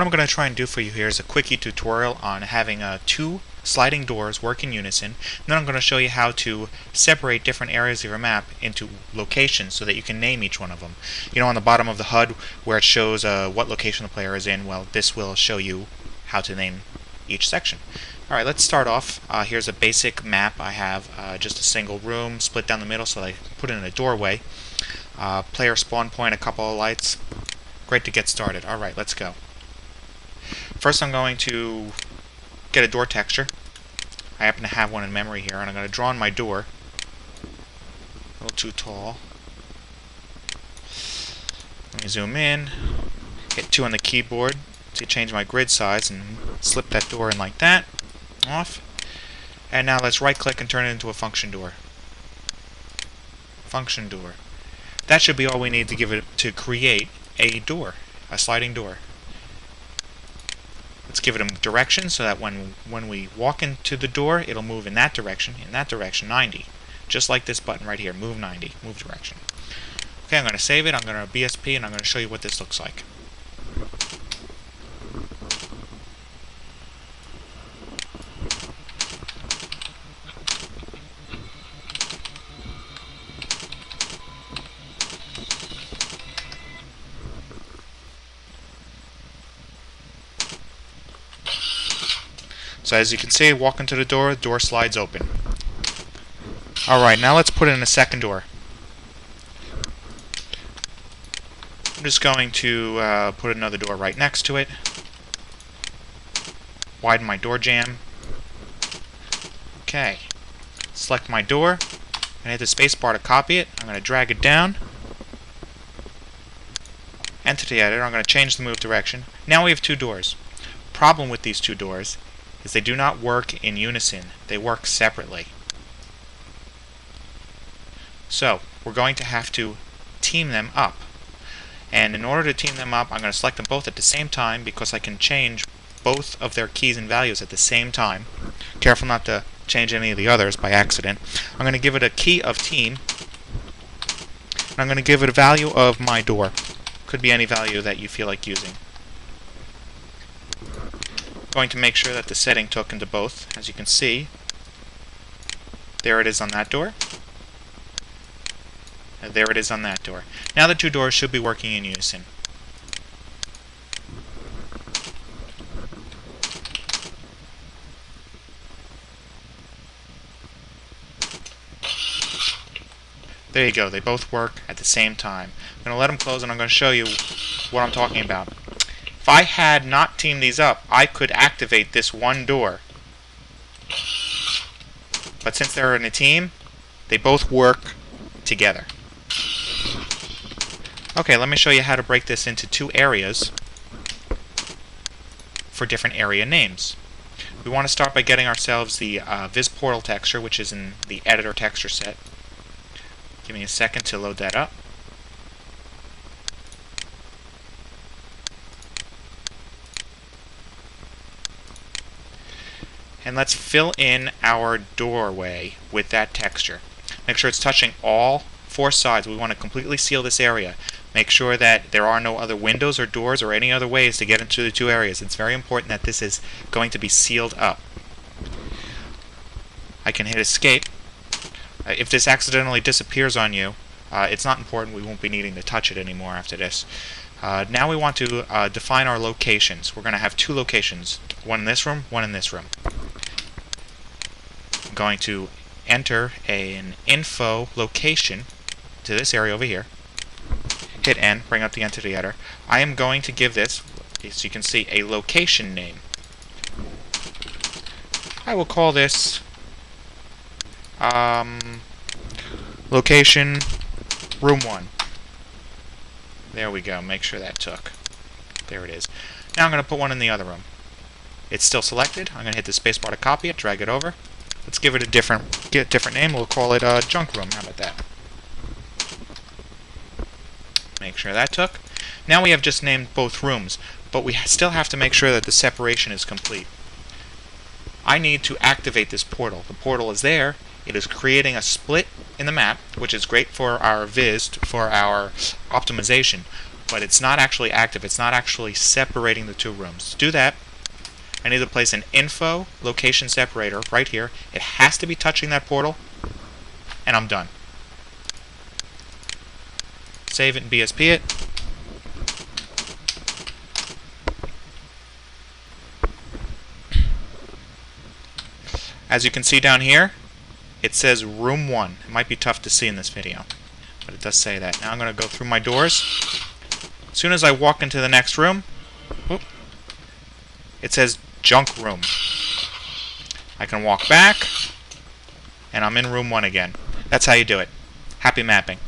What I'm going to try and do for you here is a quickie tutorial on having two sliding doors work in unison. And then I'm going to show you how to separate different areas of your map into locations so that you can name each one of them. You know, on the bottom of the HUD where it shows what location the player is in, well, this will show you how to name each section. Alright, let's start off. Here's a basic map. I have just a single room split down the middle, so I put in a doorway. Player spawn point, a couple of lights. Great to get started. Alright, let's go. First I'm going to get a door texture. I happen to have one in memory here, and I'm going to draw on my door. A little too tall. Let me zoom in, hit 2 on the keyboard to change my grid size and slip that door in like that. Off. And now let's right click and turn it into a function door. Function door. That should be all we need to give it to create a door, a sliding door. Let's give it a direction so that when we walk into the door, it'll move in that direction 90. Just like this button right here, move 90, move direction. Okay, I'm going to save it, I'm going to BSP, and I'm going to show you what this looks like. So as you can see, walk into the door slides open. Alright, now let's put in a second door. I'm just going to put another door right next to it. Widen my door jamb. Okay. Select my door, and hit the spacebar to copy it. I'm going to drag it down. Entity editor, I'm going to change the move direction. Now we have two doors. Problem with these two doors is they do not work in unison. They work separately. So, we're going to have to team them up. And in order to team them up, I'm going to select them both at the same time because I can change both of their keys and values at the same time. Careful not to change any of the others by accident. I'm going to give it a key of team. And I'm going to give it a value of my door. Could be any value that you feel like using. Going to make sure that the setting took into both. As you can see, there it is on that door, and there it is on that door. Now the two doors should be working in unison. There you go, they both work at the same time. I'm going to let them close and I'm going to show you what I'm talking about. If I had not teamed these up, I could activate this one door. But since they're in a team, they both work together. Okay, let me show you how to break this into two areas for different area names. We want to start by getting ourselves the Viz Portal texture, which is in the editor texture set. Give me a second to load that up. And let's fill in our doorway with that texture. Make sure it's touching all four sides. We want to completely seal this area. Make sure that there are no other windows or doors or any other ways to get into the two areas. It's very important that this is going to be sealed up. I can hit escape. If this accidentally disappears on you, it's not important. We won't be needing to touch it anymore after this. Now we want to define our locations. We're going to have two locations. One in this room, one in this room. I'm going to enter an info location to this area over here. Hit N, bring up the entity editor. I am going to give this, as you can see, a location name. I will call this location room 1. There we go. Make sure that took. There it is. Now I'm going to put one in the other room. It's still selected. I'm going to hit the spacebar to copy it, drag it over. Let's give it a different name. We'll call it junk room. How about that? Make sure that took. Now we have just named both rooms, but we still have to make sure that the separation is complete. I need to activate this portal. The portal is there. It is creating a split in the map, which is great for our viz, for our optimization. but it's not actually active. It's not actually separating the two rooms. To do that, I need to place an info location separator right here. It has to be touching that portal, and I'm done. Save it and BSP it. As you can see down here, it says room 1. It might be tough to see in this video, but it does say that. Now I'm going to go through my doors. As soon as I walk into the next room, whoop, it says junk room. I can walk back, and I'm in room 1 again. That's how you do it. Happy mapping.